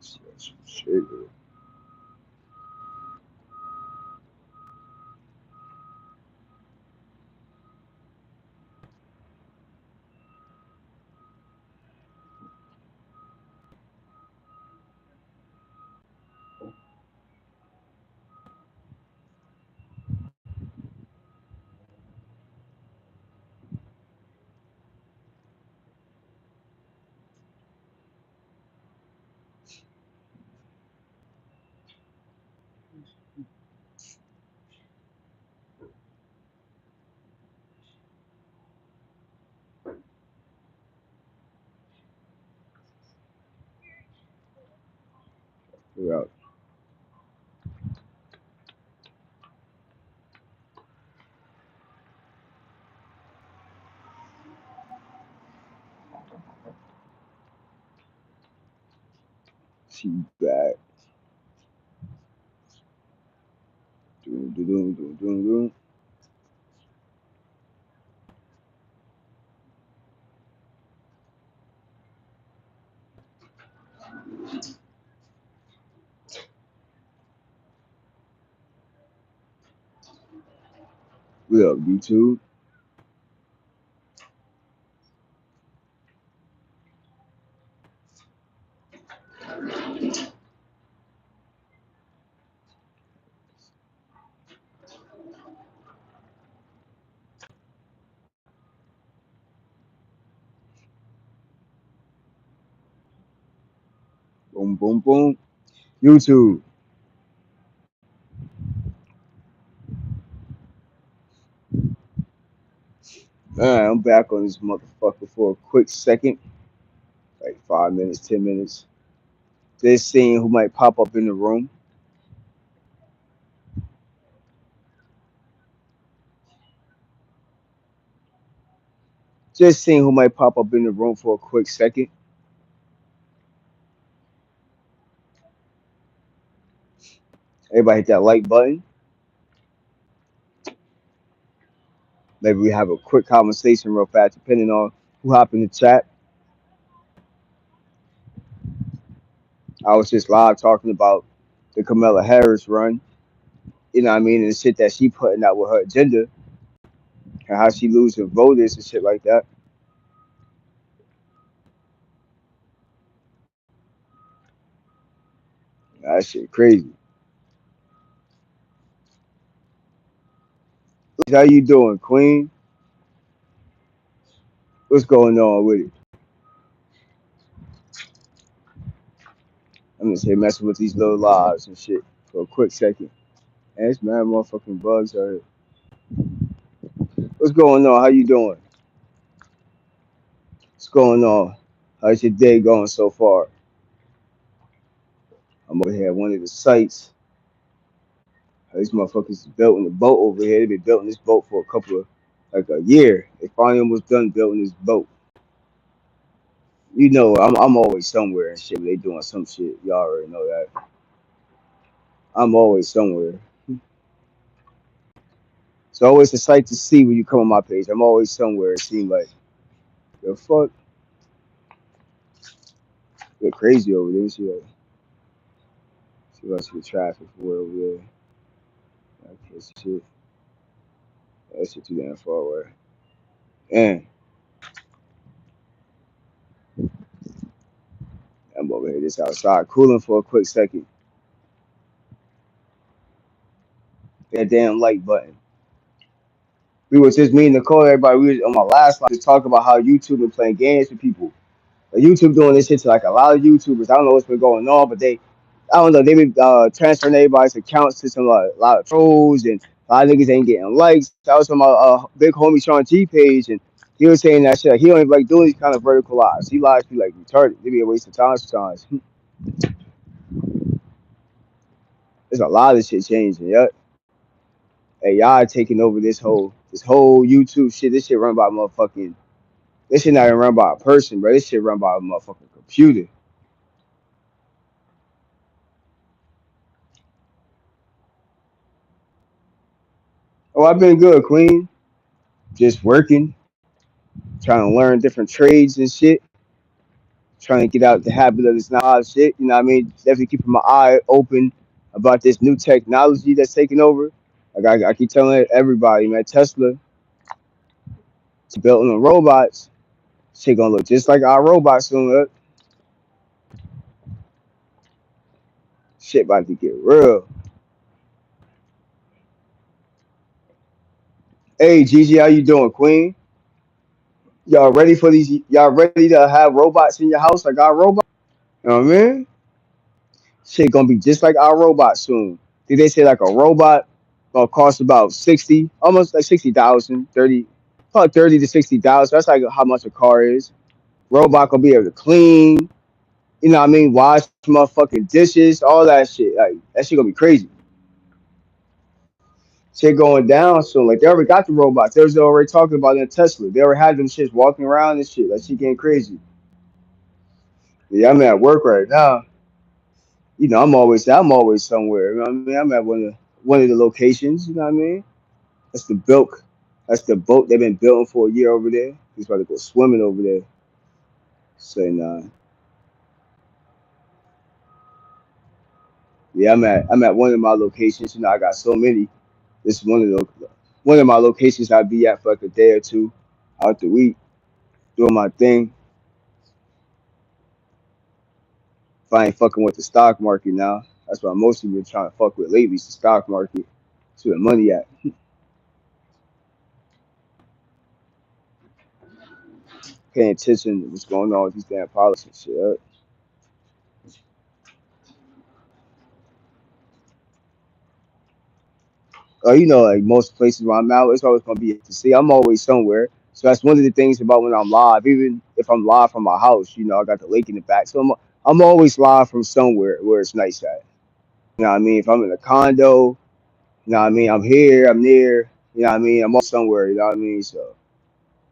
Shit. Yeah. She back. Doom, doom, doom, doom, doom, doom. We up YouTube. Boom, boom, boom. YouTube. Man, I'm back on this motherfucker for a quick second, like 5 minutes, 10 minutes. Just seeing who might pop up in the room. Just seeing who might pop up in the room for a quick second. Everybody hit that like button. Maybe we have a quick conversation real fast, depending on who hop in the chat. I was just live talking about the Kamala Harris run. You know what I mean? And the shit that she putting out with her agenda and how she losing voters and shit like that. That shit crazy. How you doing, Queen? What's going on with it? I'm just here messing with these little lives and shit for a quick second. And it's mad motherfucking bugs out here. What's going on? How you doing? What's going on? How's your day going so far? I'm over here at one of the sites. These motherfuckers building the boat over here. They've been building this boat for a couple of, like a year. They finally almost done building this boat. You know, I'm always somewhere and shit. They doing some shit. Y'all already know that. I'm always somewhere. It's always a sight to see when you come on my page. I'm always somewhere. It seems like the fuck, get crazy over there. See what's the traffic for over there. Okay, shit. That shit too damn far away. And I'm over here just outside cooling for a quick second. That damn like button. We was just me and Nicole, everybody. We was on my last line just talking about how YouTube been playing games with people. Like, YouTube doing this shit to like a lot of YouTubers. I don't know what's been going on, but I don't know, they been transferring everybody's accounts to some a lot of trolls and a lot of niggas ain't getting likes. I was on my big homie Sean G page and he was saying that shit. Like, he don't even like doing these kind of vertical lives. He lives be like retarded. They be a waste of time sometimes. There's a lot of shit changing. Yeah, AI taking over this whole YouTube shit. This shit run by motherfucking. This shit not even run by a person, bro. This shit run by a motherfucking computer. Oh, I've been good, Queen. Just working, trying to learn different trades and shit. Trying to get out the habit of this knowledge shit. You know what I mean? Definitely keeping my eye open about this new technology that's taking over. Like I keep telling everybody, man, Tesla building on robots. Shit gonna look just like our robots soon. Shit about to get real. Hey Gigi, how you doing, Queen? Y'all ready for these? Y'all ready to have robots in your house like our robots? You know what I mean? Shit gonna be just like our robots soon. Did they say like a robot gonna cost about 60, almost like 60,000, 30, probably 30 to 60,000. That's like how much a car is. Robot gonna be able to clean, you know what I mean? Wash motherfucking dishes, all that shit. Like that shit gonna be crazy. Shit going down soon. Like they already got the robots. They was already talking about it in Tesla. They already had them shits walking around and shit. That shit getting crazy. Yeah, I'm at work right now. You know, I'm always somewhere. You know what I mean? I'm at one of the locations. You know what I mean? That's the bilk. That's the boat they've been building for a year over there. He's about to go swimming over there. Saying, yeah, I'm at one of my locations. You know, I got so many. This is one of my locations I'd be at for like a day or two out the week doing my thing. If I ain't fucking with the stock market now, that's what I mostly been trying to fuck with lately. Is the stock market. That's where the money at. Paying attention to what's going on with these damn policies and shit. You know, like most places where I'm out, it's always gonna be to see. I'm always somewhere, so that's one of the things about when I'm live. Even if I'm live from my house, you know, I got the lake in the back, so I'm always live from somewhere where it's nice at. You know what I mean? If I'm in a condo, you know what I mean? I'm here, I'm near. You know what I mean? I'm always somewhere. You know what I mean? So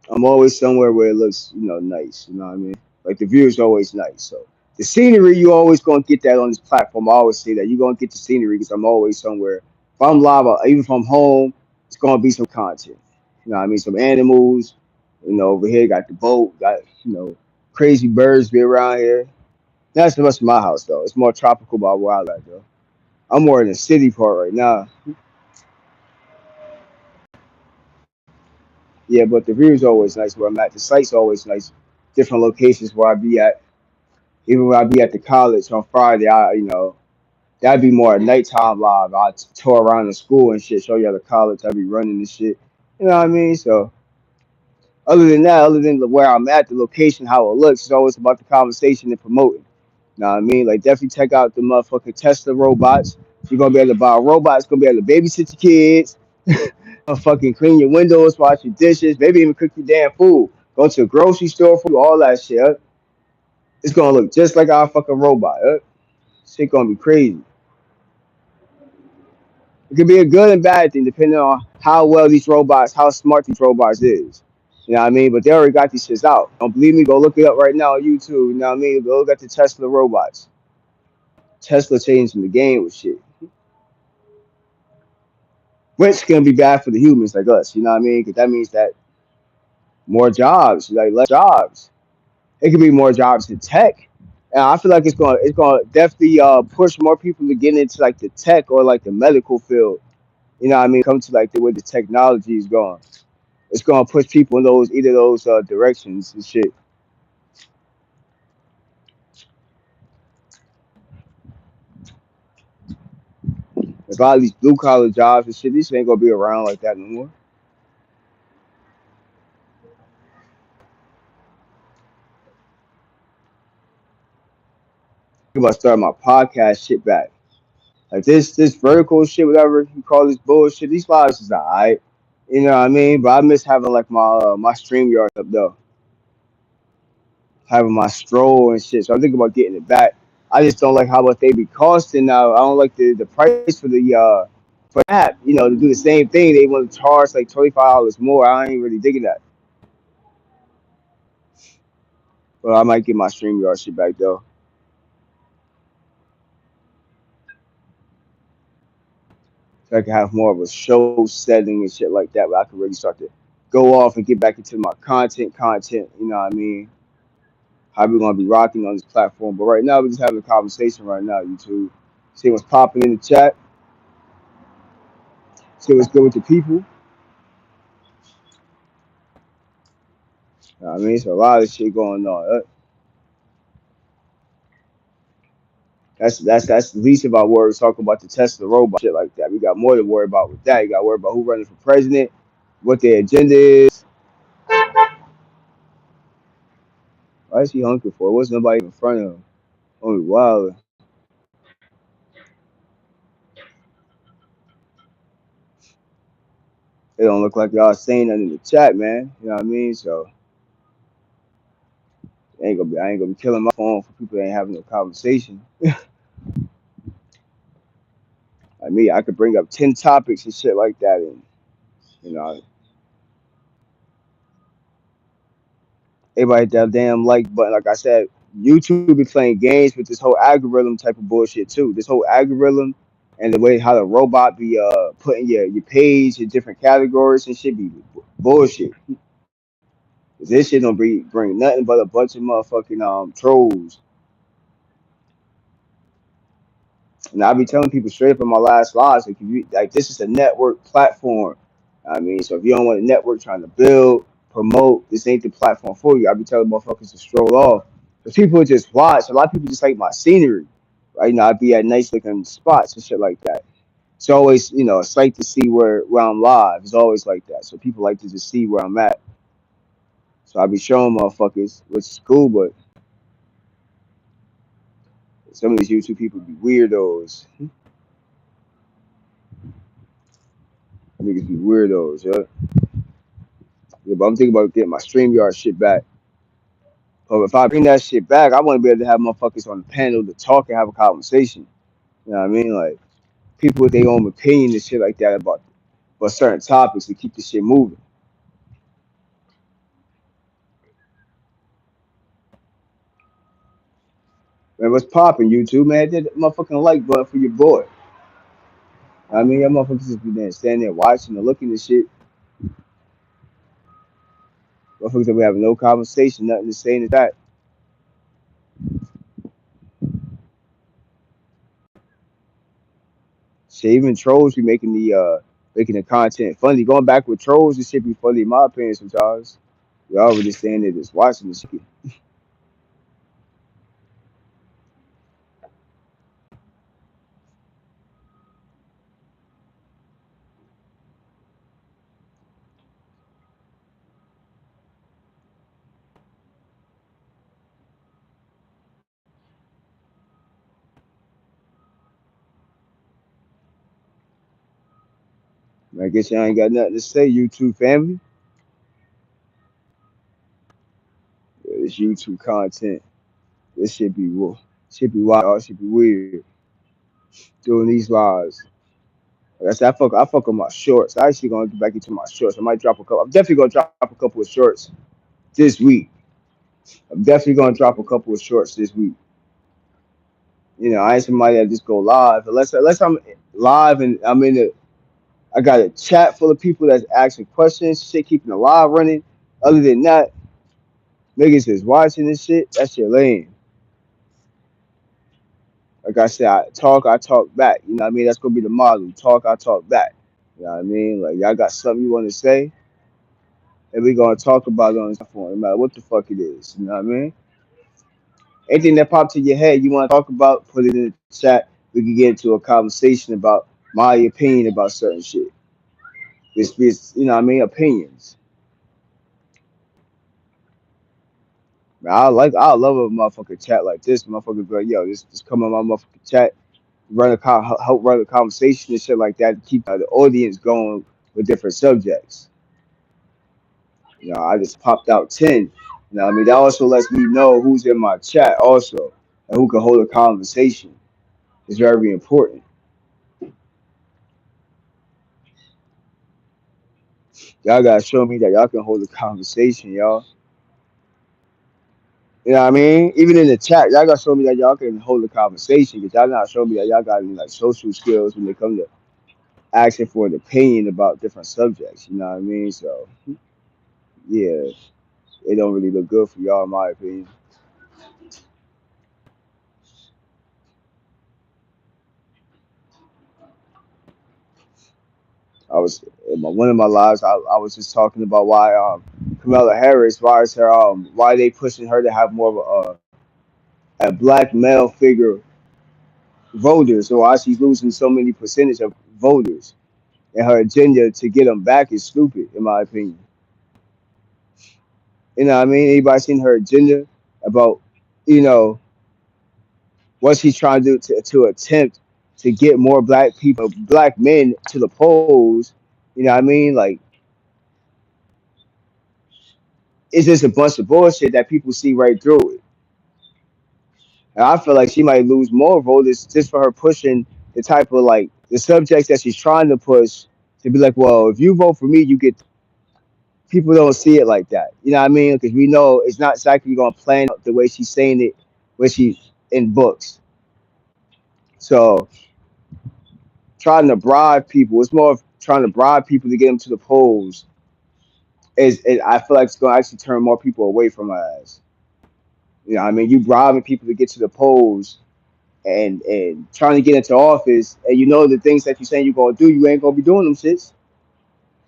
I'm always somewhere where it looks, nice. You know what I mean? Like the view is always nice. So the scenery, you always gonna get that on this platform. I always say that you're gonna get the scenery because I'm always somewhere. If I'm live, even if I'm home, it's gonna be some content. You know what I mean? Some animals. You know, over here got the boat. Got crazy birds be around here. That's the rest of my house though. It's more tropical by where I live though. I'm more in the city part right now. Yeah, but the view is always nice where I'm at. The site's always nice. Different locations where I be at. Even when I be at the college on Friday, that'd be more a nighttime live. I tour around the school and shit, show you the college. I'd be running and shit. You know what I mean? So other than that, other than where I'm at, the location, how it looks, it's always about the conversation and promoting. You know what I mean? Like definitely check out the motherfucking Tesla robots. You're gonna be able to buy a robot. It's gonna be able to babysit your kids, fucking clean your windows, wash your dishes, maybe even cook your damn food. Go to a grocery store for all that shit. It's gonna look just like our fucking robot. Shit gonna be crazy. It could be a good and bad thing depending on how well these robots, how smart these robots is. You know what I mean? But they already got these shits out. Don't believe me? Go look it up right now on YouTube. You know what I mean? Go look at the Tesla robots. Tesla changing the game with shit. Which can be bad for the humans like us. You know what I mean? Because that means that more jobs, like less jobs. It could be more jobs in tech. And I feel like it's gonna definitely push more people to get into like the tech or like the medical field. You know what I mean? Come to like the way the technology is going. It's gonna push people in those either those directions and shit. Like a lot of these blue collar jobs and shit, these ain't gonna be around like that no more. I'm about to start my podcast shit back. Like this vertical shit, whatever you call this bullshit, these lives is alright. You know what I mean? But I miss having like my stream yard up though, having my stroll and shit. So I'm thinking about getting it back. I just don't like how much they be costing now. I don't like the price for the app. You know, to do the same thing, they want to charge like $25 more. I ain't really digging that. But I might get my stream yard shit back though. So I can have more of a show setting and shit like that, where I can really start to go off and get back into my content. You know what I mean? how we gonna be rocking on this platform. But right now, we're just having a conversation right now, YouTube. See what's popping in the chat. See what's good with the people. You know what I mean, so a lot of shit going on. That's the least of our worries. Talking about the Tesla robot shit like that. We got more to worry about with that. You got to worry about who running for president, what their agenda is. Why is he hunking for? What's nobody in front of him? Only wild. It don't look like y'all saying nothing in the chat, man. You know what I mean? So I ain't gonna be killing my phone for people that ain't having no conversation. Like me, I could bring up 10 topics and shit like that, and you know, everybody hit that damn like button. Like I said, YouTube be playing games with this whole algorithm type of bullshit too. This whole algorithm and the way how the robot be putting your page in different categories and shit be bullshit. This shit don't bring nothing but a bunch of motherfucking trolls. And I be telling people straight up in my last lives, like, if you, like this is a network platform. I mean, so if you don't want a network trying to build, promote, this ain't the platform for you. I be telling motherfuckers to stroll off. Because people just watch. A lot of people just like my scenery. Right? You know, I be at nice looking spots and shit like that. It's always, a sight to see where I'm live. It's always like that. So people like to just see where I'm at. So I be showing motherfuckers, which is cool, but some of these YouTube people be weirdos. Niggas be weirdos, yeah. Yeah, but I'm thinking about getting my StreamYard shit back. But if I bring that shit back, I want to be able to have motherfuckers on the panel to talk and have a conversation. You know what I mean? Like people with their own opinion and shit like that about certain topics to keep the shit moving. Man, what's popping, YouTube, man? Hit that motherfucking like button for your boy. I mean, y'all motherfuckers just be there standing there watching and looking at shit. Motherfuckers that we have no conversation, nothing to say in that. Shit, even trolls be making the content funny. Going back with trolls, this shit be funny in my opinion sometimes. Y'all really standing there just watching this shit. Man, I guess y'all ain't got nothing to say, YouTube family. Yeah, this YouTube content, this should be wild, y'all. Should be weird. Doing these lives. Like I said, I fuck with my shorts. I actually gonna get back into my shorts. I might drop a couple. I'm definitely gonna drop a couple of shorts this week. I'm definitely gonna drop a couple of shorts this week. I ain't somebody that just go live unless I'm live and I got a chat full of people that's asking questions, shit, keeping the live running. Other than that, niggas is watching this shit. That shit lame. Like I said, I talk back. You know what I mean? That's gonna be the model. Talk, I talk back. You know what I mean? Like y'all got something you want to say, and we gonna talk about it on this platform, no matter what the fuck it is. You know what I mean? Anything that pops in your head you want to talk about, put it in the chat. We can get into a conversation about my opinion about certain shit. It's you know what I mean? Opinions. Man, I love a motherfucking chat like this. Motherfucker be like, yo, just come on my motherfucking chat, help run a conversation and shit like that to keep the audience going with different subjects. I just popped out 10. I mean? That also lets me know who's in my chat also and who can hold a conversation. It's very important. Y'all gotta show me that y'all can hold a conversation, y'all. You know what I mean? Even in the chat, y'all gotta show me that y'all can hold a conversation. Because y'all not showing me that y'all got any like social skills when it comes to asking for an opinion about different subjects. You know what I mean? So yeah, it don't really look good for y'all, in my opinion. I was in one of my lives. I was just talking about why Kamala Harris, why is her why they pushing her to have more of a black male figure voters, or why she's losing so many percentage of voters, and her agenda to get them back is stupid, in my opinion. You know what I mean? Anybody seen her agenda about, you know, what she's trying to do to attempt to get more black people, black men to the polls? You know what I mean? Like, it's just a bunch of bullshit that people see right through it. And I feel like she might lose more voters just for her pushing the type of like the subjects that she's trying to push to be like, well, if you vote for me, you get people don't see it like that. You know what I mean? Because we know it's not exactly going to plan out the way she's saying it when she in books. So trying to bribe people, it's more of trying to bribe people to get them to the polls. I feel like it's going to actually turn more people away from her ass. You know what I mean? You bribing people to get to the polls and trying to get into office, and you know the things that you're saying you're gonna do, you ain't gonna be doing them shits.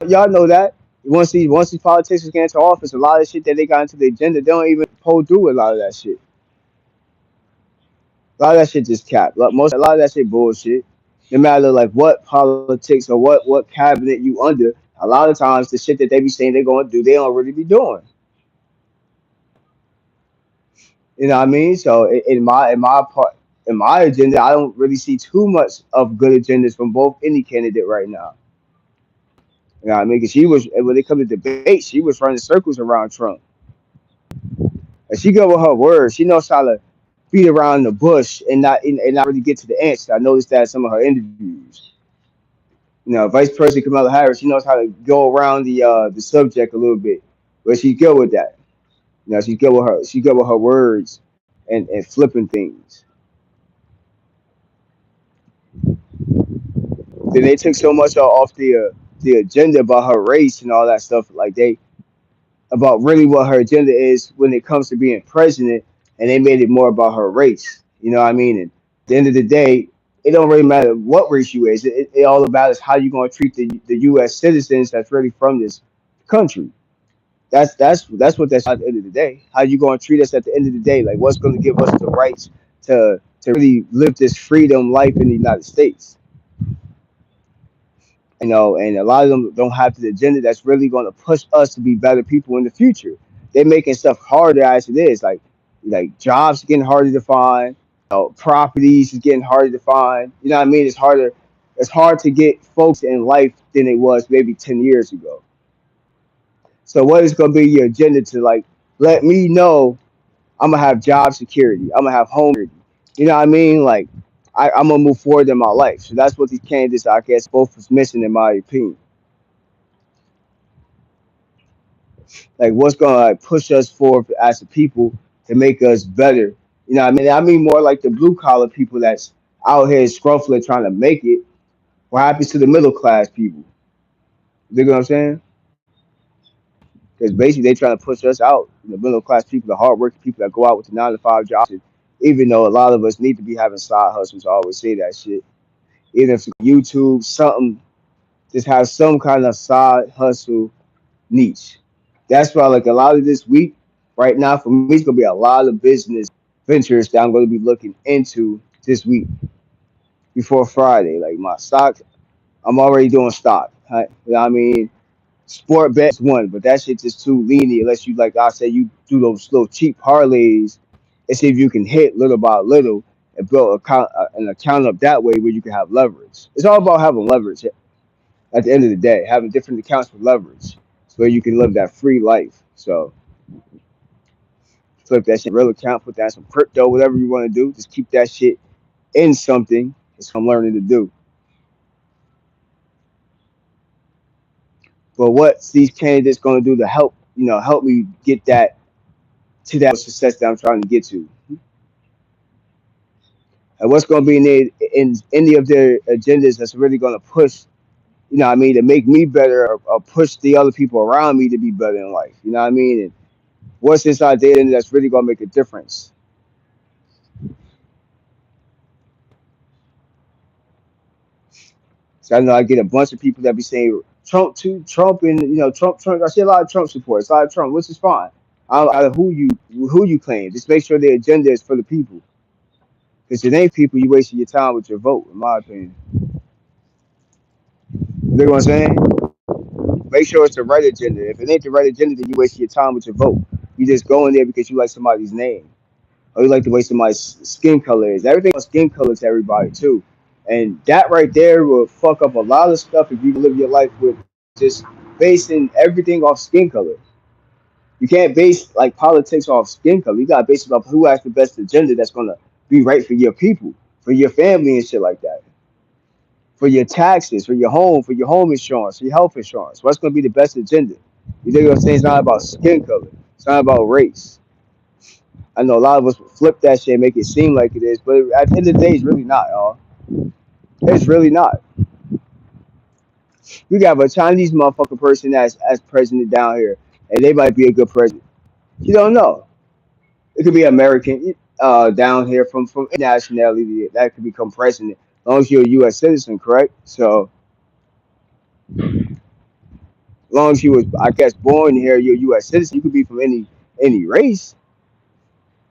Y'all know that. Once these politicians get into office, a lot of shit that they got into the agenda, they don't even pull through a lot of that shit. A lot of that shit just cap. Like a lot of that shit bullshit. No matter like what politics or what cabinet you under, a lot of times the shit that they be saying they're gonna do, they don't really be doing. You know what I mean? So in my part in my agenda, I don't really see too much of good agendas from both any candidate right now. You know what I mean? Because she was when it comes to debate, she was running circles around Trump, and she go with her words. She knows how to beat around the bush and not really get to the answer. I noticed that in some of her interviews. You know, Vice President Kamala Harris, she knows how to go around the subject a little bit, but she's good with that. You know, she's good with her words and flipping things. Then they took so much off the agenda about her race and all that stuff. Like they about really what her agenda is when it comes to being president, and they made it more about her race. You know what I mean? And at the end of the day, it don't really matter what race you is. It all about is how you going to treat the U.S. citizens that's really from this country. That's what that's at the end of the day. How you going to treat us at the end of the day? Like what's going to give us the rights to really live this freedom life in the United States? You know, and a lot of them don't have the agenda that's really going to push us to be better people in the future. They're making stuff harder as it is, like jobs getting harder to find, properties is getting harder to find. You know what I mean? It's harder. It's hard to get folks in life than it was maybe 10 years ago. So what is going to be your agenda to like let me know I'm gonna have job security. I'm gonna have home security. You know what I mean? Like I'm gonna move forward in my life. So that's what these candidates, I guess, both was missing in my opinion. Like what's gonna like, push us forward as a people to make us better. You know what I mean? I mean more like the blue collar people that's out here scruffling trying to make it. What happens to the middle class people? You know what I'm saying? Because basically they trying to push us out. The middle class people, the hard working people that go out with the 9 to 5 jobs. Even though a lot of us need to be having side hustles, I always say that shit. Even if it's YouTube, something, just have some kind of side hustle niche. That's why like a lot of this week, right now for me, it's gonna be a lot of business ventures that I'm gonna be looking into this week before Friday. Like my stocks, I'm already doing stock. Right? You know what I mean? Sport bets one, but that shit just too lenient unless you like I said you do those little cheap parlays and see if you can hit little by little and build an account up that way where you can have leverage. It's all about having leverage at the end of the day, having different accounts with leverage so you can live that free life. So flip that shit real account, put that in some crypto, whatever you want to do. Just keep that shit in something. That's what I'm learning to do. But what's these candidates going to do to help, help me get that to that success that I'm trying to get to? And what's going to be in any of their agendas that's really going to push, what I mean, to make me better or push the other people around me to be better in life. You know what I mean? And what's inside their agenda that's really going to make a difference? So I know I get a bunch of people that be saying Trump too, Trump, and Trump. I see a lot of Trump supporters, a lot of Trump, which is fine. I don't matter who you claim. Just make sure their agenda is for the people. Because it ain't people, you wasting your time with your vote, in my opinion. You know what I'm saying? Make sure it's the right agenda. If it ain't the right agenda, then you wasting your time with your vote. You just go in there because you like somebody's name, or you like the way somebody's skin color is. Everything on skin color to everybody too, and that right there will fuck up a lot of stuff if you live your life with just basing everything off skin color. You can't base like politics off skin color. You gotta base it off who has the best agenda that's gonna be right for your people, for your family and shit like that. For your taxes, for your home insurance, for your health insurance. What's going to be the best agenda? You think what I'm saying? It's not about skin color. It's not about race. I know a lot of us will flip that shit and make it seem like it is, but at the end of the day, it's really not, y'all. It's really not. We got a Chinese motherfucking person as president down here, and they might be a good president. You don't know. It could be American down here from any nationality that could become president, as long as you're a U.S. citizen, correct? So long as you was, I guess, born here, you're a U.S. citizen. You could be from any race.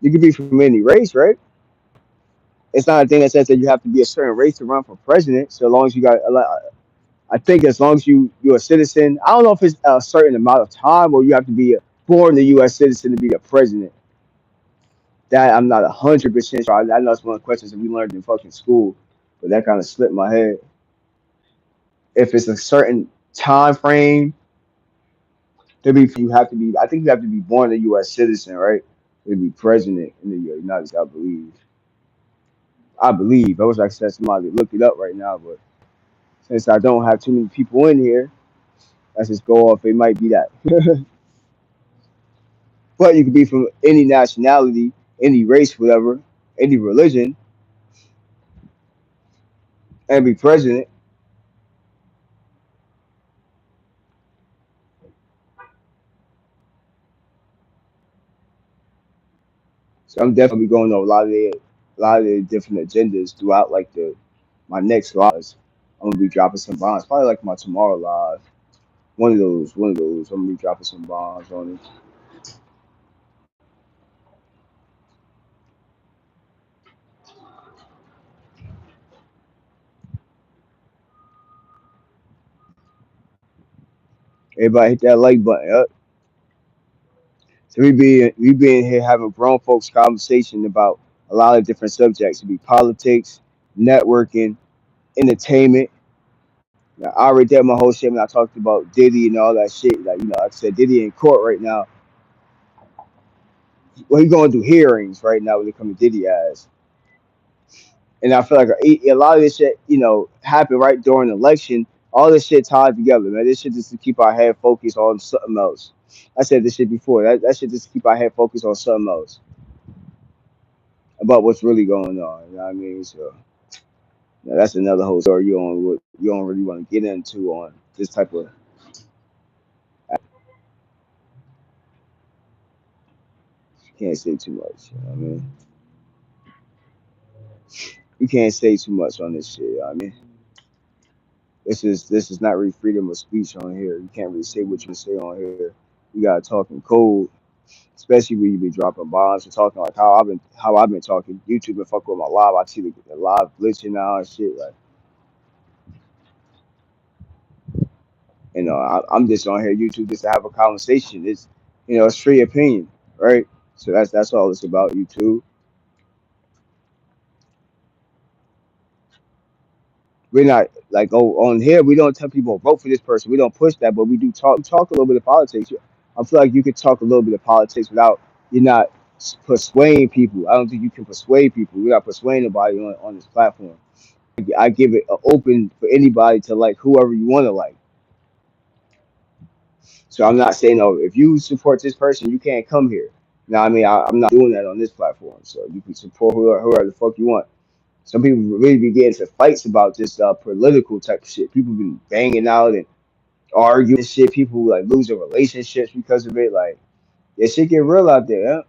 You could be from any race, right? It's not a thing that says that you have to be a certain race to run for president. So long as you got, I think, as long as you're a citizen. I don't know if it's a certain amount of time or you have to be born a U.S. citizen to be a president. That I'm not 100% sure. I know it's one of the questions that we learned in fucking school, but that kind of slipped my head. If it's a certain time frame to be, you have to be. I think you have to be born a U.S. citizen, right? To be president in the United States, I believe. I believe. I wish I could send somebody to look it up right now, but since I don't have too many people in here, let's just go off. It might be that. But you could be from any nationality, any race, whatever, any religion, and be president. So I'm definitely going over a lot of the different agendas throughout like the my next lives. I'm gonna be dropping some bombs, probably like my tomorrow live. One of those. I'm gonna be dropping some bombs on it. Everybody hit that like button. Up. So we be in here having grown folks conversation about a lot of different subjects. It be politics, networking, entertainment. Now, I already did my whole shit when I talked about Diddy and all that shit. Like like I said, Diddy in court right now. Well, he's going through hearings right now when it comes to Diddy ass. And I feel like a lot of this shit, happened right during the election. All this shit tied together, man. This shit just to keep our head focused on something else. I said this shit before. That shit just to keep our head focused on something else about what's really going on. You know what I mean? So that's another whole story you don't really want to get into on this type of. You can't say too much. You know what I mean? You can't say too much on this shit. You know what I mean, this is not really freedom of speech on here. You can't really say what you say on here. You gotta talk in code, especially when you be dropping bombs and talking like how I've been talking. YouTube been fucking with my live. I see the live glitching now and shit. Like I'm just on here YouTube just to have a conversation. It's free opinion, right? So that's all it's about. YouTube. We're not like on here. We don't tell people vote for this person. We don't push that, but we do talk a little bit of politics. I feel like you could talk a little bit of politics without you're not persuading people. I don't think you can persuade people. We're not persuading nobody on this platform. I give it open for anybody to like whoever you want to like. So I'm not saying, oh, if you support this person, you can't come here. Now, I mean, I'm not doing that on this platform. So you can support whoever the fuck you want. Some people really be getting into fights about this political type of shit. People be banging out and arguing and shit. People like losing relationships because of it. Like, yeah, shit get real out there. Huh?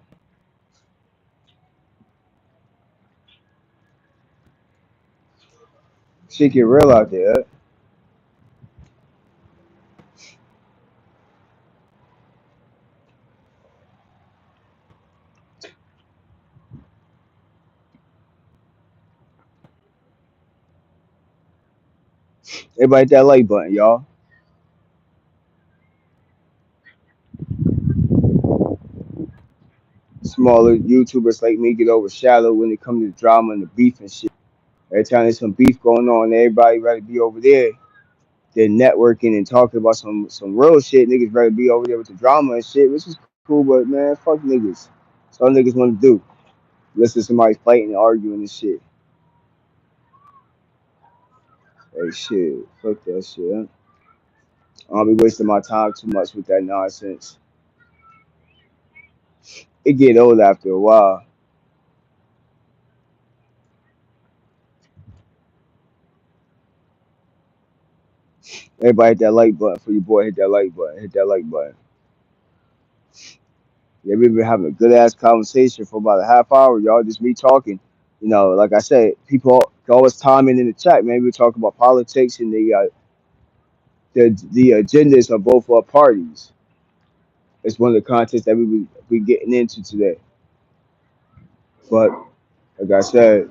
Shit get real out there. Huh? Everybody hit that like button, y'all. Smaller YouTubers like me get overshadowed when it comes to drama and the beef and shit. Every time there's some beef going on, everybody rather be over there than networking and talking about some real shit. Niggas rather be over there with the drama and shit, which is cool, but man, fuck niggas. That's all niggas want to do. Listen to somebody fighting and arguing and shit. Like shit, fuck that shit. Huh? I don't be wasting my time too much with that nonsense. It get old after a while. Everybody hit that like button for your boy. Hit that like button. Hit that like button. Yeah, we've been having a good ass conversation for about a half hour, y'all. Just me talking. You know, like I said, people can always time in the chat, man. We talk about politics and the agendas of both our parties. It's one of the contents that we will be getting into today. But like I said,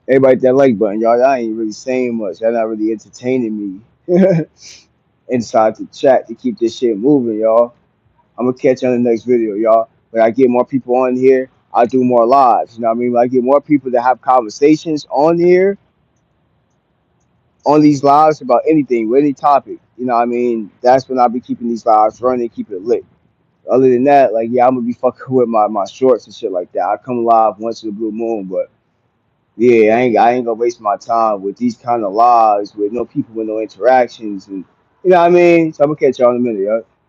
everybody hit that like button, y'all ain't really saying much. Y'all not really entertaining me inside the chat to keep this shit moving, y'all. I'm gonna catch you on the next video, y'all. When I get more people on here, I do more lives. You know what I mean? When I get more people to have conversations on here, on these lives about anything, with any topic. You know what I mean? That's when I'll be keeping these lives running, keep it lit. Other than that, like yeah, I'm gonna be fucking with my shorts and shit like that. I come live once in a blue moon, but yeah, I ain't gonna waste my time with these kind of lives with no people with no interactions and you know what I mean? So I'm gonna catch y'all in a minute, yo.